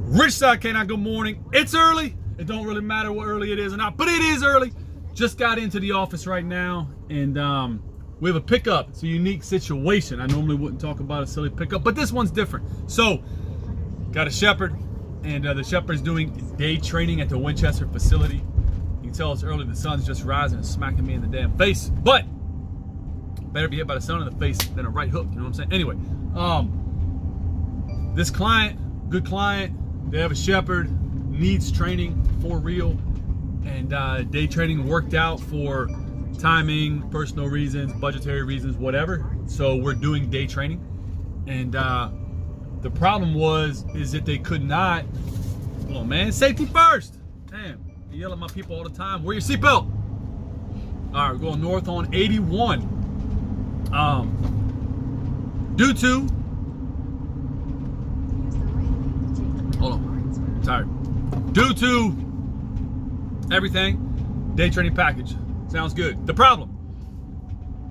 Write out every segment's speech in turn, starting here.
Ridgeside K9, good morning. It's early. It don't really matter what early it is or not, but it is early. Just got into the office right now, and we have a pickup. It's a unique situation. I normally wouldn't talk about a silly pickup, but this one's different. So, got a shepherd, and the shepherd's doing day training at the Winchester facility. You can tell it's early. The sun's just rising and smacking me in the damn face, but better be hit by the sun in the face than a right hook. You know what I'm saying? Anyway, this client, good client. They have a shepherd, needs training for real, and day training worked out for timing, personal reasons, budgetary reasons, whatever. So we're doing day training, and the problem is that they could not. Come on, man, safety first. Damn, you yell at my people all the time. Wear your seatbelt. All right, we're going north on 81. Due to hold on, I'm tired. Due to everything, day training package. Sounds good. The problem,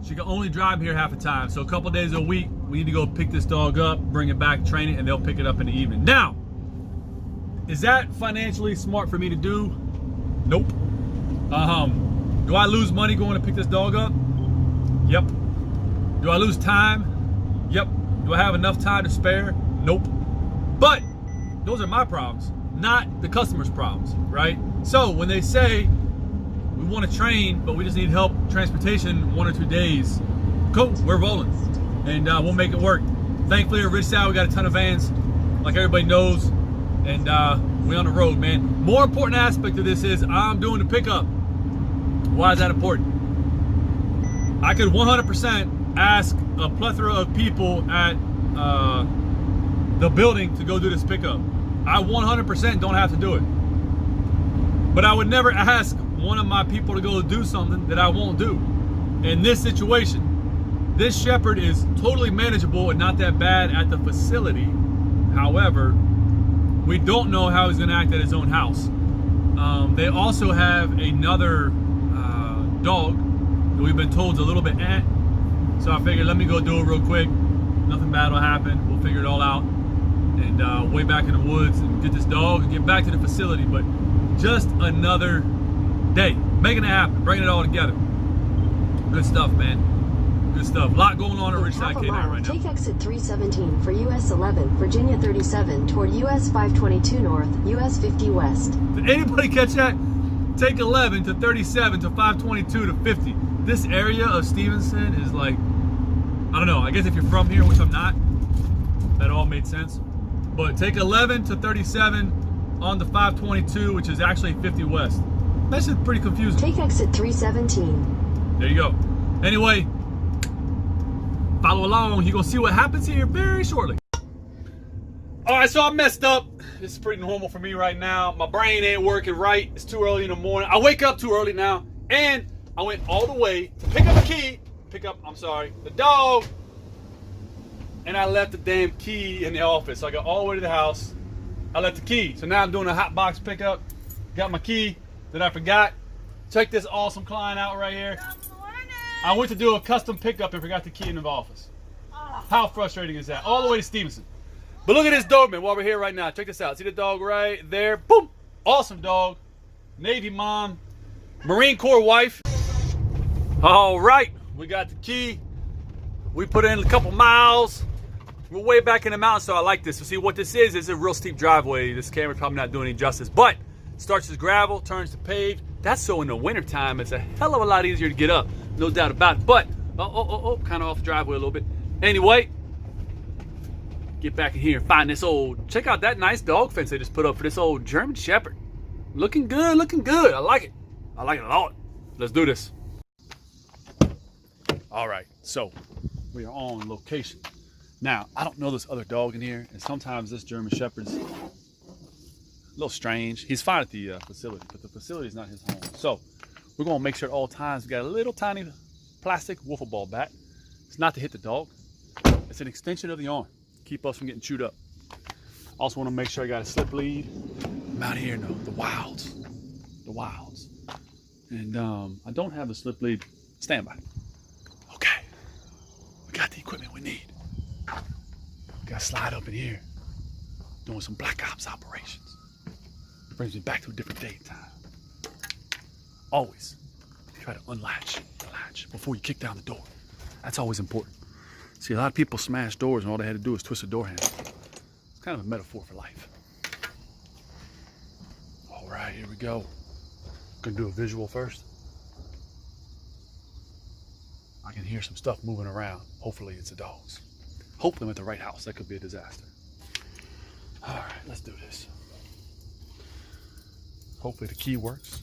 she can only drive here half the time. So a couple days a week, we need to go pick this dog up, bring it back, train it, and they'll pick it up in the evening. Now, is that financially smart for me to do? Nope. Do I lose money going to pick this dog up? Yep. Do I lose time? Yep. Do I have enough time to spare? Nope. But those are my problems, not the customer's problems, right? So when they say we want to train, but we just need help transportation 1 or 2 days, cool, we're rolling, and we'll make it work. Thankfully, at Ridgeside, we got a ton of vans, like everybody knows, and we on the road, man. More important aspect of this is I'm doing the pickup. Why is that important? I could 100% ask a plethora of people at the building to go do this pickup. I 100% don't have to do it. But I would never ask one of my people to go do something that I won't do. In this situation, this shepherd is totally manageable and not that bad at the facility. However, we don't know how he's gonna act at his own house. They also have another dog that we've been told is a little bit so I figured let me go do it real quick. Nothing bad will happen. We'll figure it all out. And way back in the woods and get this dog and get back to the facility. But just another day, making it happen, bringing it all together. Good stuff, man. Good stuff. A lot going on at Ridgeside K9 right now. Take exit 317 for US 11, Virginia 37 toward US 522 north, US 50 west. Did anybody catch that? Take 11 to 37 to 522 to 50. This area of Stevenson is like, I don't know, I guess if you're from here, which I'm not, that all made sense. But take 11 to 37 on the 522, which is actually 50 west. That's just pretty confusing. Take exit 317. There you go. Anyway, follow along. You're going to see what happens here very shortly. All right, so I messed up. This is pretty normal for me right now. My brain ain't working right. It's too early in the morning. I wake up too early now. And I went all the way to pick up the dog. And I left the damn key in the office. So I got all the way to the house. I left the key. So now I'm doing a hot box pickup. Got my key that I forgot. Check this awesome client out right here. Good morning. I went to do a custom pickup and forgot the key in the office. Oh. How frustrating is that? All the way to Stevenson. But look at this Doberman while we're here right now. Check this out. See the dog right there? Boom. Awesome dog. Navy mom. Marine Corps wife. All right. We got the key. We put in a couple miles. We're way back in the mountains, so I like this. So see what this is a real steep driveway. This camera's probably not doing any justice, but starts as gravel, turns to paved. That's so in the wintertime, it's a hell of a lot easier to get up. No doubt about it. But, kind of off the driveway a little bit. Anyway, get back in here and find this check out that nice dog fence they just put up for this old German Shepherd. Looking good, looking good. I like it. I like it a lot. Let's do this. All right, so we are on location. Now, I don't know this other dog in here, and sometimes this German Shepherd's a little strange. He's fine at the facility, but the facility is not his home. So we're gonna make sure at all times we got a little tiny plastic wiffle ball bat. It's not to hit the dog. It's an extension of the arm. Keep us from getting chewed up. Also wanna make sure I got a slip lead. I'm out here in the wilds. The wilds. And I don't have the slip lead. Standby. Okay. We got the equipment we need. Gotta slide up in here. doing some black ops operations. It brings me back to a different day and time. Always try to unlatch the latch before you kick down the door. That's always important. See, a lot of people smash doors and all they had to do was twist the door handle. It's kind of a metaphor for life. All right, here we go. Gonna do a visual first. I can hear some stuff moving around. Hopefully it's the dogs. Hopefully I'm at the right house. That could be a disaster. All right, let's do this. Hopefully the key works.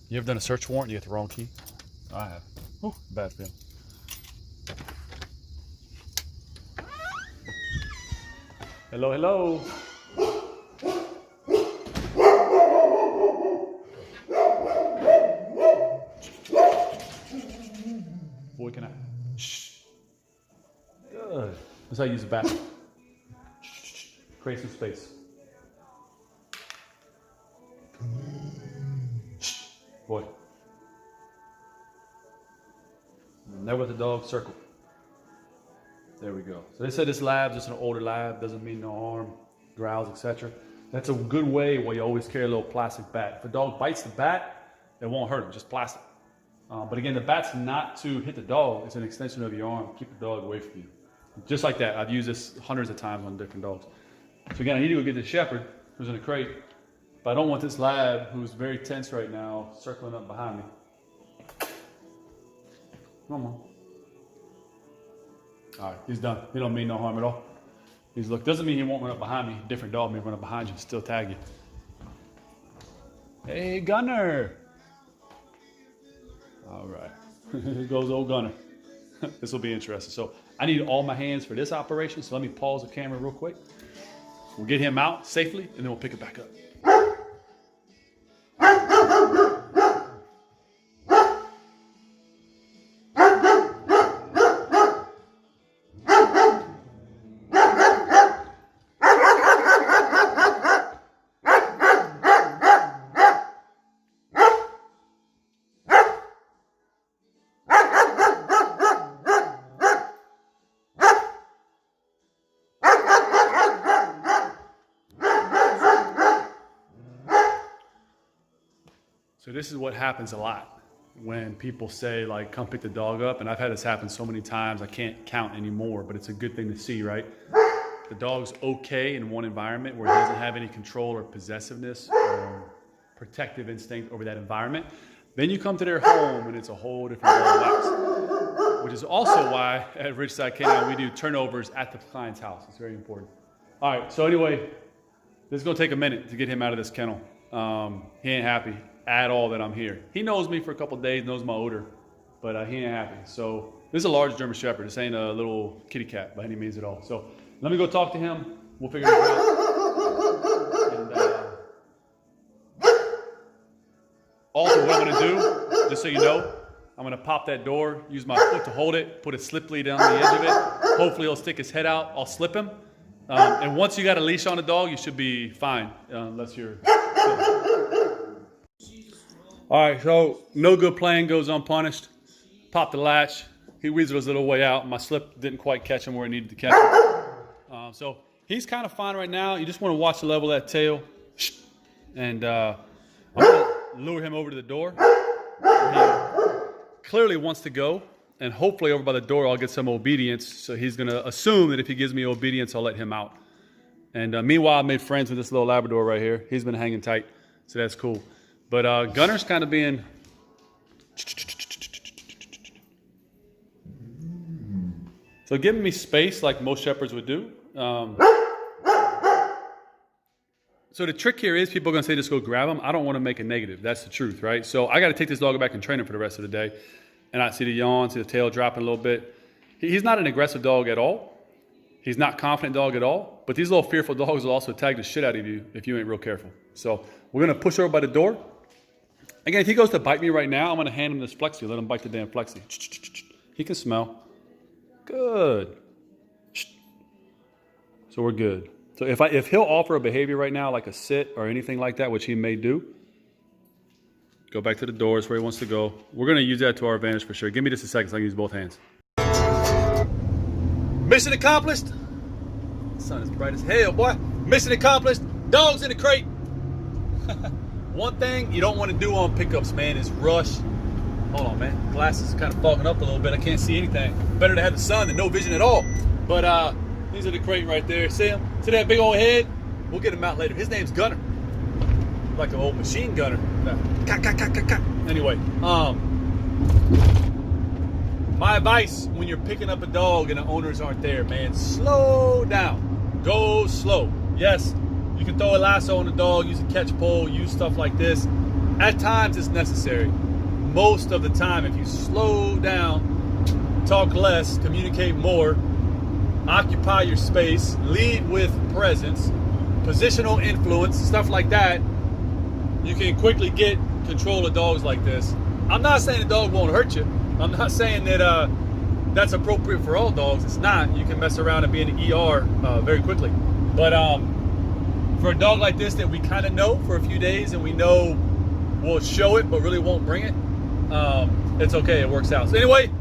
You ever done a search warrant and you get the wrong key? I have. Oh, bad feeling. Hello, hello. Boy, can I? Shh. Good. That's how you use the bathroom. Create some space. Shh. Boy. Never let the dog circle. There we go. So they said this lab's just an older lab, doesn't mean no harm, growls, etc. That's a good way where you always carry a little plastic bat. If a dog bites the bat, it won't hurt him, just plastic. But again, the bat's not to hit the dog, it's an extension of your arm, keep the dog away from you. Just like that, I've used this hundreds of times on different dogs. So again, I need to go get the shepherd who's in a crate, but I don't want this lab who's very tense right now circling up behind me. Come on. All right, he's done. He don't mean no harm at all. He's look, doesn't mean he won't run up behind me. Different dog may run up behind you, still tag you. Hey, Gunner. All right, here goes old Gunner. This will be interesting. So I need all my hands for this operation. So let me pause the camera real quick. We'll get him out safely and then we'll pick it back up. So this is what happens a lot when people say, like, come pick the dog up. And I've had this happen so many times, I can't count anymore, but it's a good thing to see, right? The dog's okay in one environment where he doesn't have any control or possessiveness or protective instinct over that environment. Then you come to their home and it's a whole different ball of wax, which is also why at Ridgeside Canine we do turnovers at the client's house. It's very important. All right, so anyway, this is gonna take a minute to get him out of this kennel. He ain't happy at all that I'm here. He knows me for a couple of days, knows my odor, but he ain't happy. So this is a large German Shepherd. This ain't a little kitty cat by any means at all. So let me go talk to him. We'll figure this out. And, also what I'm gonna do, just so you know, I'm gonna pop that door, use my foot to hold it, put a slip lead down the edge of it. Hopefully he'll stick his head out, I'll slip him. And once you got a leash on the dog, you should be fine, unless you're... All right, so no good plan goes unpunished. Pop the latch. He weaseled his little way out. My slip didn't quite catch him where it needed to catch him. So he's kind of fine right now. You just want to watch the level of that tail. And I'm going to lure him over to the door. He clearly wants to go. And hopefully over by the door, I'll get some obedience. So he's going to assume that if he gives me obedience, I'll let him out. And meanwhile, I made friends with this little Labrador right here. He's been hanging tight. So that's cool. But Gunner's kind of being... So giving me space like most shepherds would do. So the trick here is people are going to say just go grab him. I don't want to make a negative. That's the truth, right? So I got to take this dog back and train him for the rest of the day. And I see the yawn, see the tail dropping a little bit. He's not an aggressive dog at all. He's not a confident dog at all. But these little fearful dogs will also tag the shit out of you if you ain't real careful. So we're going to push over by the door. Again, if he goes to bite me right now, I'm going to hand him this Flexi. Let him bite the damn Flexi. He can smell. Good. So we're good. So if he'll offer a behavior right now, like a sit or anything like that, which he may do, go back to the doors where he wants to go. We're going to use that to our advantage for sure. Give me just a second so I can use both hands. Mission accomplished. sun is bright as hell, boy. Mission accomplished. Dogs in the crate. One thing you don't want to do on pickups, man, is rush. Hold on, man. Glasses are kind of fogging up a little bit. I can't see anything. Better to have the sun than no vision at all. But these are the crate right there. See him? See that big old head? We'll get him out later. His name's Gunner. Like an old machine gunner. Anyway, my advice when you're picking up a dog and the owners aren't there, man, slow down. Go slow. Yes, you can throw a lasso on the dog, use a catch pole, use stuff like this. At times it's necessary. Most of the time, if you slow down, talk less, communicate more, occupy your space, lead with presence, positional influence, stuff like that, you can quickly get control of dogs like this. I'm not saying the dog won't hurt you. I'm not saying that that's appropriate for all dogs. It's not. You can mess around and be in the ER very quickly. But for a dog like this that we kind of know for a few days and we know will show it but really won't bring it, it's okay. It works out. So anyway,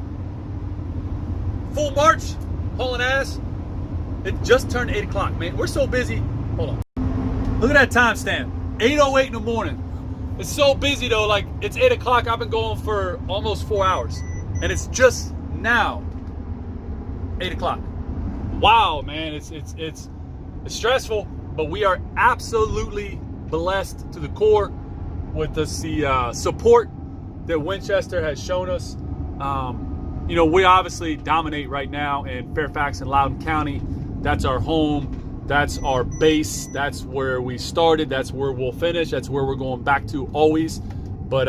full march, hauling ass. It just turned 8 o'clock, man. We're so busy. Hold on. Look at that timestamp. 8:08 in the morning. It's so busy though, like it's 8 o'clock. I've been going for almost 4 hours. And it's just now 8 o'clock. Wow, man, it's stressful, but we are absolutely blessed to the core with the support that Winchester has shown us. You know, we obviously dominate right now in Fairfax and Loudoun County. That's our home. That's our base. That's where we started. That's where we'll finish. That's where we're going back to always. But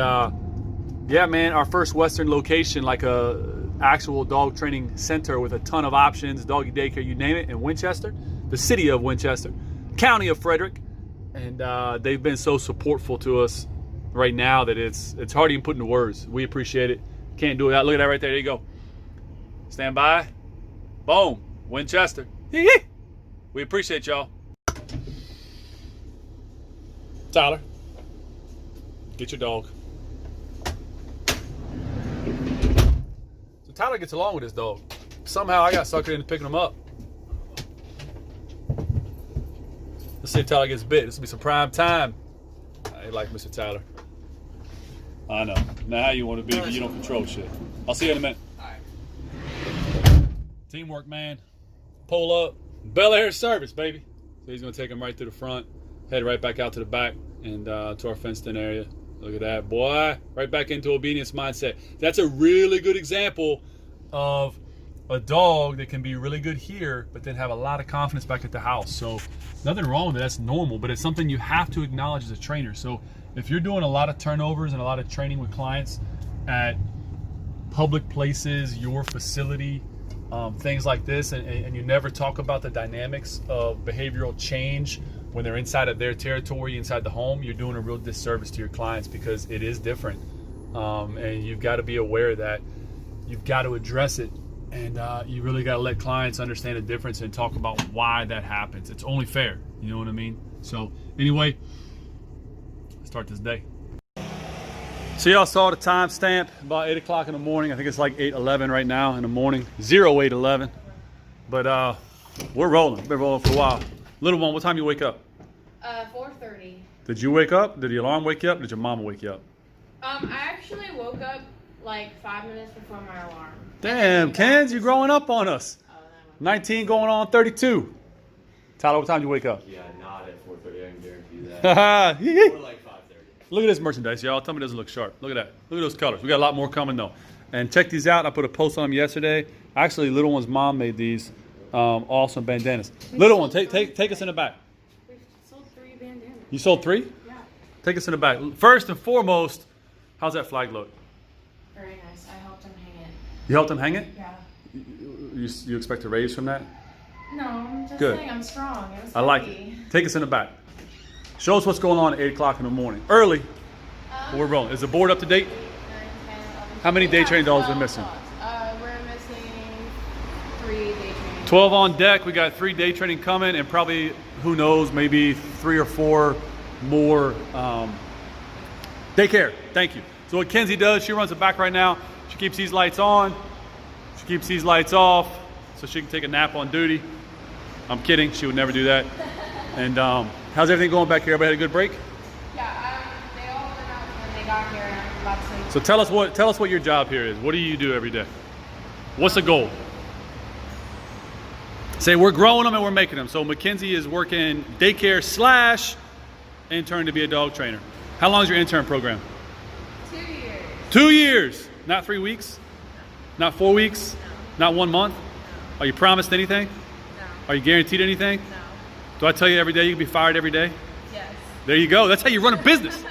yeah, man, our first Western location, like a actual dog training center with a ton of options, doggy daycare, you name it, in Winchester, the city of Winchester, county of Frederick. And they've been so supportful to us right now that it's hard to even put into words. We appreciate it. Can't do it without. Look at that right there. There you go. Stand by. Boom. Winchester. We appreciate y'all. Tyler, get your dog. So Tyler gets along with his dog. Somehow I got suckered into picking him up. Let's see if Tyler gets bit. This will be some prime time. I like Mr. Tyler. I know. Now how you want to be, but you don't control shit. I'll see you in a minute. All right. Teamwork, man. Pull up. Bel Air service, baby. So he's going to take him right to the front, head right back out to the back and to our fenced-in area. Look at that, boy. Right back into obedience mindset. That's a really good example of a dog that can be really good here, but then have a lot of confidence back at the house. So nothing wrong with it. That's normal, but it's something you have to acknowledge as a trainer. So if you're doing a lot of turnovers and a lot of training with clients at public places, your facility, things like this, and you never talk about the dynamics of behavioral change when they're inside of their territory, inside the home, you're doing a real disservice to your clients because it is different. And you've got to be aware that you've got to address it, and you really got to let clients understand the difference and talk about why that happens. It's only fair, you know what I mean? So anyway, let's start this day. So y'all saw the timestamp, about 8 o'clock in the morning. I think it's like 8:11 right now in the morning, 08:11. But we're rolling. We've been rolling for a while. Little one, what time you wake up? 4:30. Did you wake up? Did the alarm wake you up? Did your mama wake you up? I actually woke up like 5 minutes before my alarm. Damn, Kens, you growing up on us. 19 going on 32. Tyler, what time did you wake up? Yeah, not at 4:30. I can guarantee you that. Or like 5:30. Look at this merchandise, y'all. Tell me it doesn't look sharp. Look at that. Look at those colors. We got a lot more coming, though. And check these out. I put a post on them yesterday. Actually, Little One's mom made these awesome bandanas. Little One, take us in the back. We've sold 3 bandanas. You sold 3? Yeah. Take us in the back. First and foremost, how's that flag look? Very nice. I helped him hang it. You helped him hang it? Yeah. You expect a raise from that? No, I'm just Good. saying I'm strong. It was I like heavy. it. Take us in the back. Show us what's going on at 8 o'clock in the morning. Early, but we're rolling. Is the board up to date? 8, 9, 10, 11, How many day training dogs are 12 missing? dogs. We're missing 3 day training. 12 on deck. We got 3 day training coming, and probably, who knows, maybe 3 or 4 more daycare. Thank you. So what Kenzie does, she runs the back right now. She keeps these lights on. She keeps these lights off so she can take a nap on duty. I'm kidding. She would never do that. And how's everything going back here? Everybody had a good break? Yeah, they all went out when they got here and I'm about to sleep. So tell us what your job here is. What do you do every day? What's the goal? Say we're growing them and we're making them. So Mackenzie is working daycare / intern to be a dog trainer. How long is your intern program? 2 years. 2 years. Not 3 weeks? No. Not 4 weeks? No. Not 1 month? Are you promised anything? No. Are you guaranteed anything? No. Do I tell you every day you can be fired every day? Yes. There you go. That's how you run a business.